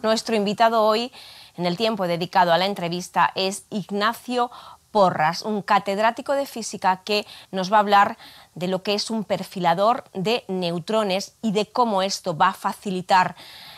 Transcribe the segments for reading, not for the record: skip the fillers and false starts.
Nuestro invitado hoy, en el tiempo dedicado a la entrevista, es Ignacio Porras, un catedrático de física que nos va a hablar de lo que es un perfilador de neutrones y de cómo esto va a facilitar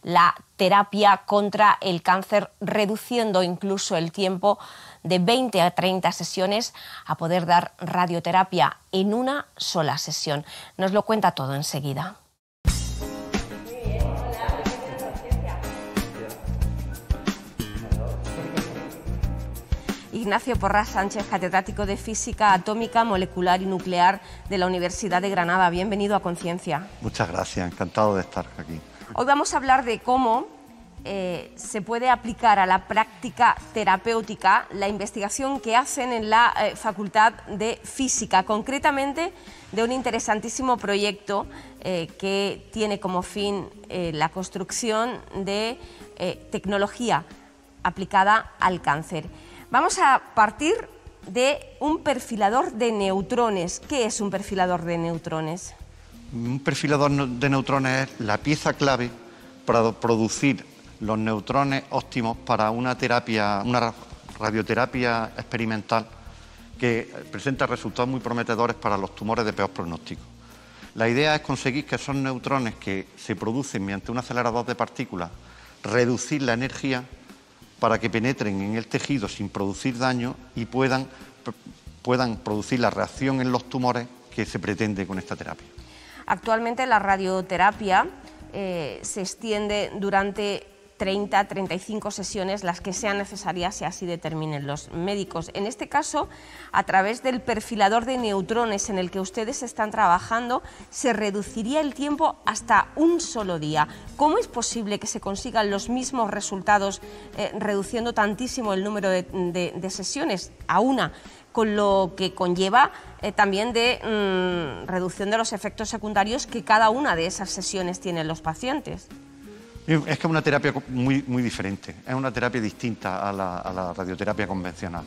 la terapia contra el cáncer, reduciendo incluso el tiempo de 20 a 30 sesiones a poder dar radioterapia en una sola sesión. Nos lo cuenta todo enseguida. Ignacio Porras Sánchez, catedrático de Física Atómica, Molecular y Nuclear de la Universidad de Granada. Bienvenido a Conciencia. Muchas gracias, encantado de estar aquí. Hoy vamos a hablar de cómo se puede aplicar a la práctica terapéutica la investigación que hacen en la Facultad de Física, concretamente de un interesantísimo proyecto que tiene como fin la construcción de tecnología aplicada al cáncer. Vamos a partir de un perfilador de neutrones. ¿Qué es un perfilador de neutrones? Un perfilador de neutrones es la pieza clave para producir los neutrones óptimos para una radioterapia experimental que presenta resultados muy prometedores para los tumores de peor pronóstico. La idea es conseguir que esos neutrones que se producen mediante un acelerador de partículas, reducir la energía para que penetren en el tejido sin producir daño y puedan producir la reacción en los tumores que se pretende con esta terapia. Actualmente la radioterapia se extiende durante 30-35 sesiones, las que sean necesarias si así determinen los médicos. En este caso, a través del perfilador de neutrones en el que ustedes están trabajando, se reduciría el tiempo hasta un solo día. ¿Cómo es posible que se consigan los mismos resultados reduciendo tantísimo el número de sesiones a una, con lo que conlleva también de reducción de los efectos secundarios que cada una de esas sesiones tienen los pacientes? Es que es una terapia muy diferente, es una terapia distinta a la radioterapia convencional.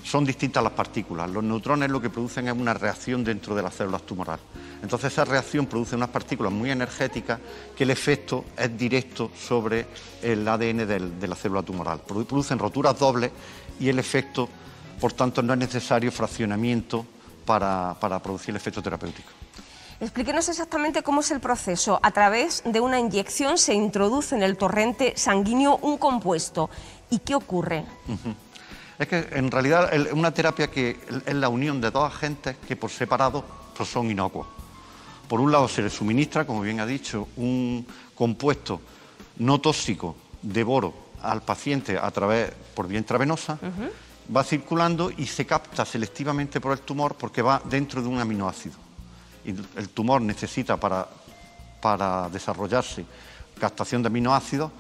Son distintas las partículas. Los neutrones lo que producen es una reacción dentro de las células tumorales. Entonces esa reacción produce unas partículas muy energéticas que el efecto es directo sobre el ADN de la célula tumoral. Producen roturas dobles y el efecto, por tanto, no es necesario fraccionamiento para producir el efecto terapéutico. Explíquenos exactamente cómo es el proceso. A través de una inyección se introduce en el torrente sanguíneo un compuesto. ¿Y qué ocurre? Es que en realidad es una terapia que es la unión de dos agentes que por separado pues son inocuos. Por un lado se le suministra, como bien ha dicho, un compuesto no tóxico de boro al paciente por vía intravenosa, va circulando y se capta selectivamente por el tumor porque va dentro de un aminoácido. Y el tumor necesita para desarrollarse captación de aminoácidos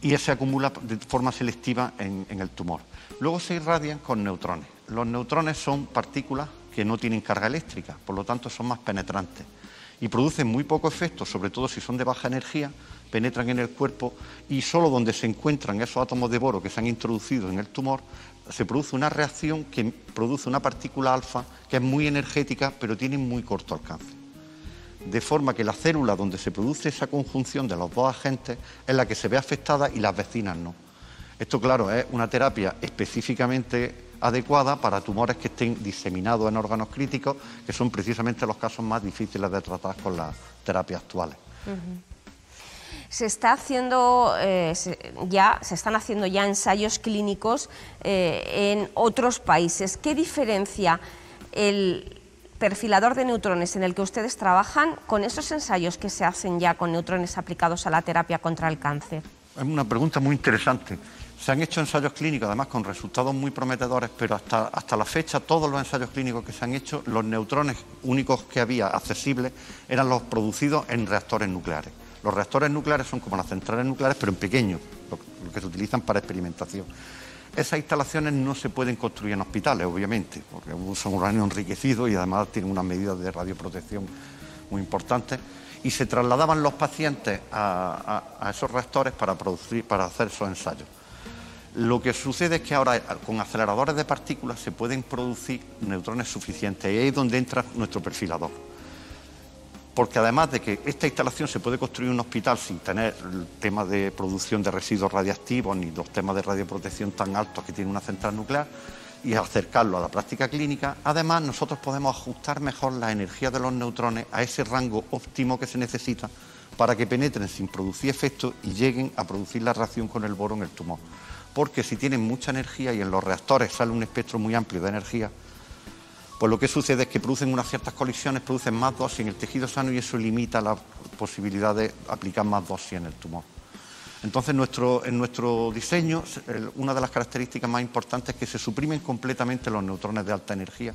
y se acumula de forma selectiva en el tumor. Luego se irradian con neutrones. Los neutrones son partículas que no tienen carga eléctrica, por lo tanto son más penetrantes y producen muy poco efecto, sobre todo si son de baja energía, penetran en el cuerpo y solo donde se encuentran esos átomos de boro que se han introducido en el tumor se produce una reacción que produce una partícula alfa que es muy energética pero tiene muy corto alcance. De forma que la célula donde se produce esa conjunción de los dos agentes es la que se ve afectada y las vecinas no. Esto, claro, es una terapia específicamente adecuada para tumores que estén diseminados en órganos críticos, que son precisamente los casos más difíciles de tratar con las terapias actuales. Se están haciendo ya ensayos clínicos en otros países. ¿Qué diferencia el perfilador de neutrones en el que ustedes trabajan con esos ensayos que se hacen ya con neutrones aplicados a la terapia contra el cáncer? Es una pregunta muy interesante. Se han hecho ensayos clínicos, además con resultados muy prometedores, pero hasta la fecha todos los ensayos clínicos que se han hecho, los neutrones únicos que había accesibles eran los producidos en reactores nucleares. Los reactores nucleares son como las centrales nucleares, pero en pequeño, lo que se utilizan para experimentación. Esas instalaciones no se pueden construir en hospitales, obviamente, porque son uranio enriquecido y además tienen unas medidas de radioprotección muy importantes. Y se trasladaban los pacientes a esos reactores para hacer esos ensayos. Lo que sucede es que ahora con aceleradores de partículas se pueden producir neutrones suficientes y ahí es donde entra nuestro perfilador. porque además de que esta instalación se puede construir un hospital sin tener el tema de producción de residuos radiactivos ni los temas de radioprotección tan altos que tiene una central nuclear, y acercarlo a la práctica clínica, además nosotros podemos ajustar mejor la energía de los neutrones a ese rango óptimo que se necesita para que penetren sin producir efecto y lleguen a producir la reacción con el boro en el tumor. Porque si tienen mucha energía y en los reactores sale un espectro muy amplio de energía, pues lo que sucede es que producen unas ciertas colisiones, producen más dosis en el tejido sano y eso limita la posibilidad de aplicar más dosis en el tumor. Entonces, en nuestro diseño, una de las características más importantes es que se suprimen completamente los neutrones de alta energía,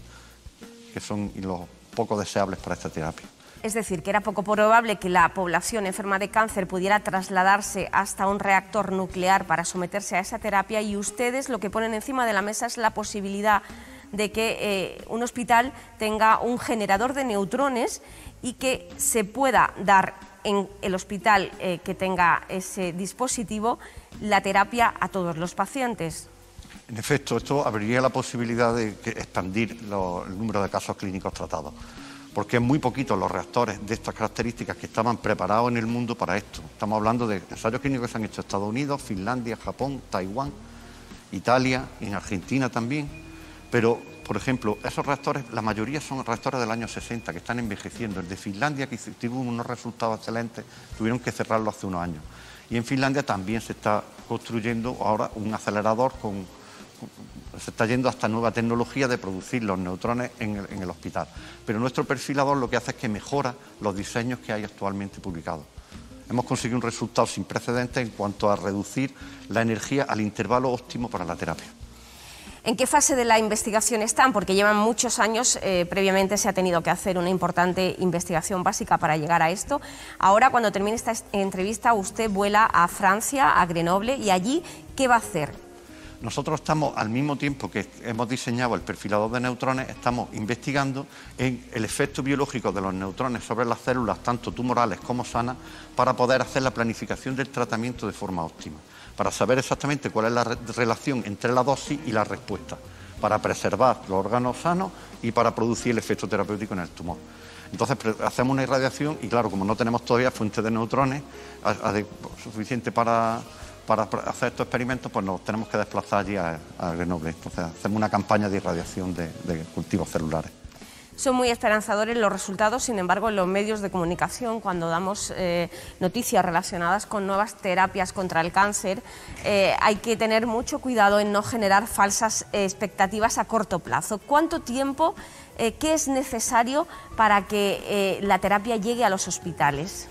que son los poco deseables para esta terapia. Es decir, que era poco probable que la población enferma de cáncer pudiera trasladarse hasta un reactor nuclear para someterse a esa terapia, y ustedes lo que ponen encima de la mesa es la posibilidad de que un hospital tenga un generador de neutrones y que se pueda dar en el hospital que tenga ese dispositivo la terapia a todos los pacientes. En efecto, esto abriría la posibilidad de expandir el número de casos clínicos tratados, porque es muy poquitos los reactores de estas características que estaban preparados en el mundo para esto. Estamos hablando de ensayos clínicos que se han hecho en Estados Unidos, Finlandia, Japón, Taiwán, Italia, en Argentina también. Pero, por ejemplo, esos reactores, la mayoría son reactores del año 60 que están envejeciendo. El de Finlandia, que tuvo unos resultados excelentes, tuvieron que cerrarlo hace unos años. Y en Finlandia también se está construyendo ahora un acelerador se está yendo hasta nueva tecnología de producir los neutrones en el hospital. Pero nuestro perfilador lo que hace es que mejora los diseños que hay actualmente publicados. Hemos conseguido un resultado sin precedentes en cuanto a reducir la energía al intervalo óptimo para la terapia. ¿En qué fase de la investigación están? Porque llevan muchos años, previamente se ha tenido que hacer una importante investigación básica para llegar a esto. Ahora, cuando termine esta entrevista, usted vuela a Francia, a Grenoble, y allí, ¿qué va a hacer? Nosotros estamos, al mismo tiempo que hemos diseñado el perfilador de neutrones, estamos investigando en el efecto biológico de los neutrones sobre las células, tanto tumorales como sanas, para poder hacer la planificación del tratamiento de forma óptima, para saber exactamente cuál es la relación entre la dosis y la respuesta, para preservar los órganos sanos y para producir el efecto terapéutico en el tumor. Entonces hacemos una irradiación y, claro, como no tenemos todavía fuentes de neutrones suficiente para hacer estos experimentos, pues nos tenemos que desplazar allí a Grenoble. Entonces hacemos una campaña de irradiación de cultivos celulares. Son muy esperanzadores los resultados, sin embargo, en los medios de comunicación, cuando damos noticias relacionadas con nuevas terapias contra el cáncer, hay que tener mucho cuidado en no generar falsas expectativas a corto plazo. ¿Cuánto tiempo, qué es necesario para que la terapia llegue a los hospitales?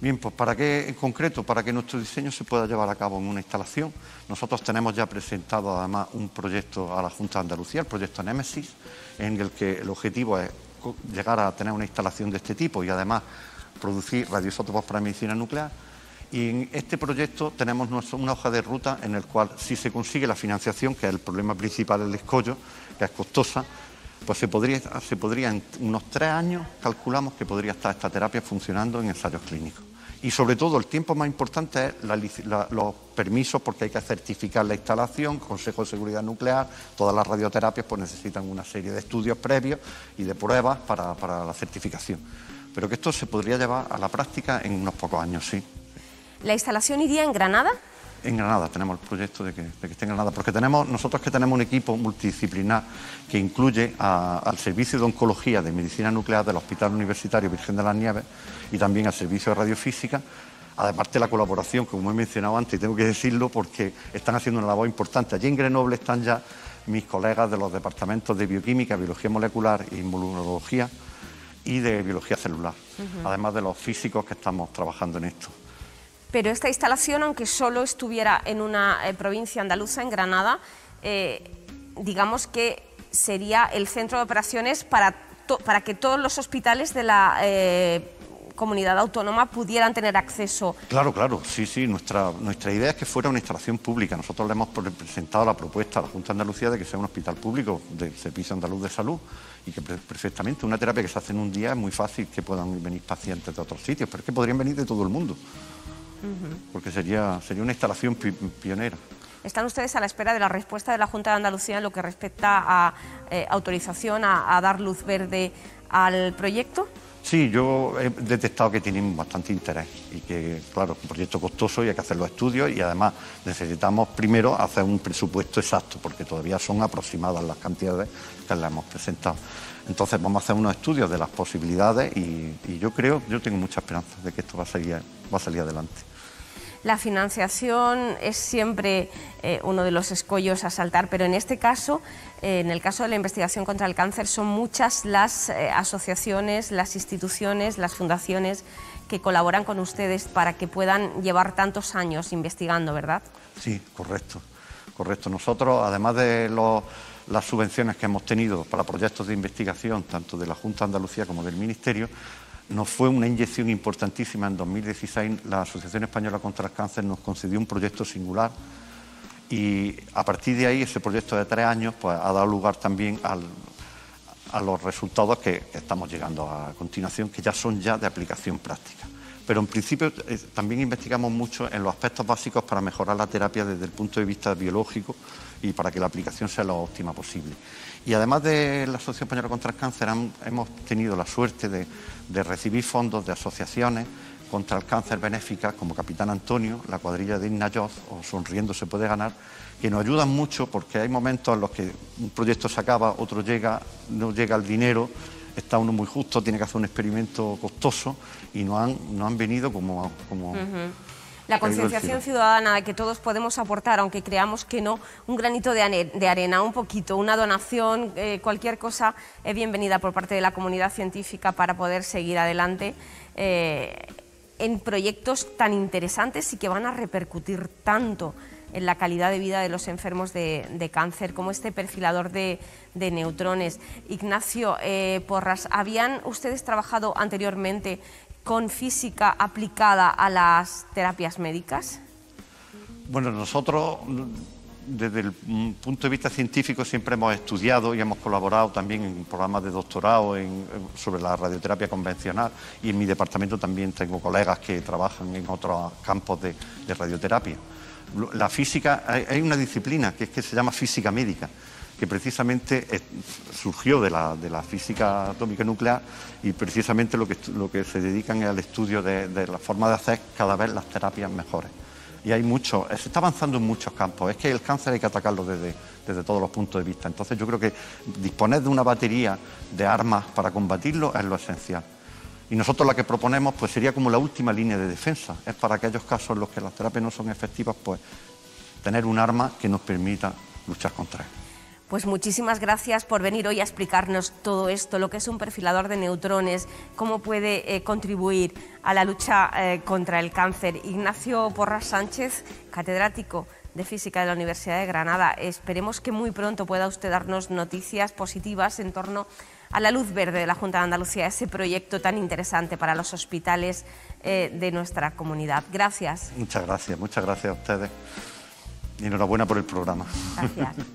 Bien, pues en concreto, para que nuestro diseño se pueda llevar a cabo en una instalación, nosotros tenemos ya presentado además un proyecto a la Junta de Andalucía, el proyecto Némesis, en el que el objetivo es llegar a tener una instalación de este tipo y además producir radioisótopos para medicina nuclear. Y en este proyecto tenemos una hoja de ruta en el cual, si se consigue la financiación, que es el problema principal del escollo, que es costosa, pues se podría en unos 3 años, calculamos que podría estar esta terapia funcionando en ensayos clínicos. Y sobre todo el tiempo más importante es los permisos, porque hay que certificar la instalación, Consejo de Seguridad Nuclear, todas las radioterapias pues necesitan una serie de estudios previos y de pruebas para la certificación. Pero que esto se podría llevar a la práctica en unos pocos años, sí. ¿La instalación iría en Granada? En Granada tenemos el proyecto de que esté en Granada, porque nosotros tenemos un equipo multidisciplinar que incluye al Servicio de Oncología de Medicina Nuclear del Hospital Universitario Virgen de las Nieves y también al Servicio de Radiofísica, además de la colaboración, como he mencionado antes, y tengo que decirlo porque están haciendo una labor importante. Allí en Grenoble están ya mis colegas de los departamentos de Bioquímica, Biología Molecular e Inmunología y de Biología Celular, además de los físicos que estamos trabajando en esto. Pero esta instalación, aunque solo estuviera en una provincia andaluza, en Granada, digamos que sería el centro de operaciones para que todos los hospitales de la comunidad autónoma pudieran tener acceso. Claro, sí, nuestra idea es que fuera una instalación pública. Nosotros le hemos presentado la propuesta a la Junta de Andalucía de que sea un hospital público del Servicio Andaluz de Salud y que perfectamente una terapia que se hace en un día es muy fácil que puedan venir pacientes de otros sitios, pero es que podrían venir de todo el mundo. Porque sería una instalación pionera. ¿Están ustedes a la espera de la respuesta de la Junta de Andalucía en lo que respecta a autorización a dar luz verde al proyecto? Sí, yo he detectado que tienen bastante interés y que, claro, es un proyecto costoso y hay que hacer los estudios y además necesitamos primero hacer un presupuesto exacto porque todavía son aproximadas las cantidades que le hemos presentado. Entonces vamos a hacer unos estudios de las posibilidades y yo tengo mucha esperanza de que esto va a salir adelante. La financiación es siempre uno de los escollos a saltar, pero en este caso, en el caso de la investigación contra el cáncer, son muchas las asociaciones, las instituciones, las fundaciones que colaboran con ustedes para que puedan llevar tantos años investigando, ¿verdad? Sí, correcto. Nosotros, además de las subvenciones que hemos tenido para proyectos de investigación, tanto de la Junta de Andalucía como del Ministerio, nos fue una inyección importantísima. En 2016 la Asociación Española contra el Cáncer nos concedió un proyecto singular y a partir de ahí ese proyecto de 3 años pues, ha dado lugar también a los resultados que estamos llegando a continuación, que ya son de aplicación práctica. Pero en principio también investigamos mucho en los aspectos básicos para mejorar la terapia desde el punto de vista biológico y para que la aplicación sea lo óptima posible. Y además de la Asociación Española contra el Cáncer hemos tenido la suerte de recibir fondos de asociaciones contra el cáncer benéficas como Capitán Antonio, la cuadrilla de Ignayoz o Sonriendo se puede ganar, que nos ayudan mucho porque hay momentos en los que un proyecto se acaba, otro llega, no llega el dinero, está uno muy justo, tiene que hacer un experimento costoso y nos han venido como La concienciación ciudadana de que todos podemos aportar, aunque creamos que no, un granito de arena, un poquito, una donación, cualquier cosa es bienvenida por parte de la comunidad científica para poder seguir adelante en proyectos tan interesantes y que van a repercutir tanto en la calidad de vida de los enfermos de cáncer, como este perfilador de neutrones. Ignacio Porras, ¿habían ustedes trabajado anteriormente con física aplicada a las terapias médicas? Bueno, nosotros desde el punto de vista científico siempre hemos estudiado y hemos colaborado también en programas de doctorado sobre la radioterapia convencional y en mi departamento también tengo colegas que trabajan en otros campos de radioterapia. La física, hay una disciplina que se llama física médica, que precisamente surgió de la física atómica nuclear y precisamente lo que se dedican es al estudio de la forma de hacer cada vez las terapias mejores. Y hay se está avanzando en muchos campos, es que el cáncer hay que atacarlo desde todos los puntos de vista. Entonces yo creo que disponer de una batería de armas para combatirlo es lo esencial. Y nosotros la que proponemos pues sería como la última línea de defensa, es para aquellos casos en los que las terapias no son efectivas, pues tener un arma que nos permita luchar contra él. Pues muchísimas gracias por venir hoy a explicarnos todo esto, lo que es un perfilador de neutrones, cómo puede contribuir a la lucha contra el cáncer. Ignacio Porras Sánchez, catedrático de Física de la Universidad de Granada. Esperemos que muy pronto pueda usted darnos noticias positivas en torno a la luz verde de la Junta de Andalucía, ese proyecto tan interesante para los hospitales de nuestra comunidad. Gracias. Muchas gracias a ustedes y enhorabuena por el programa. Gracias.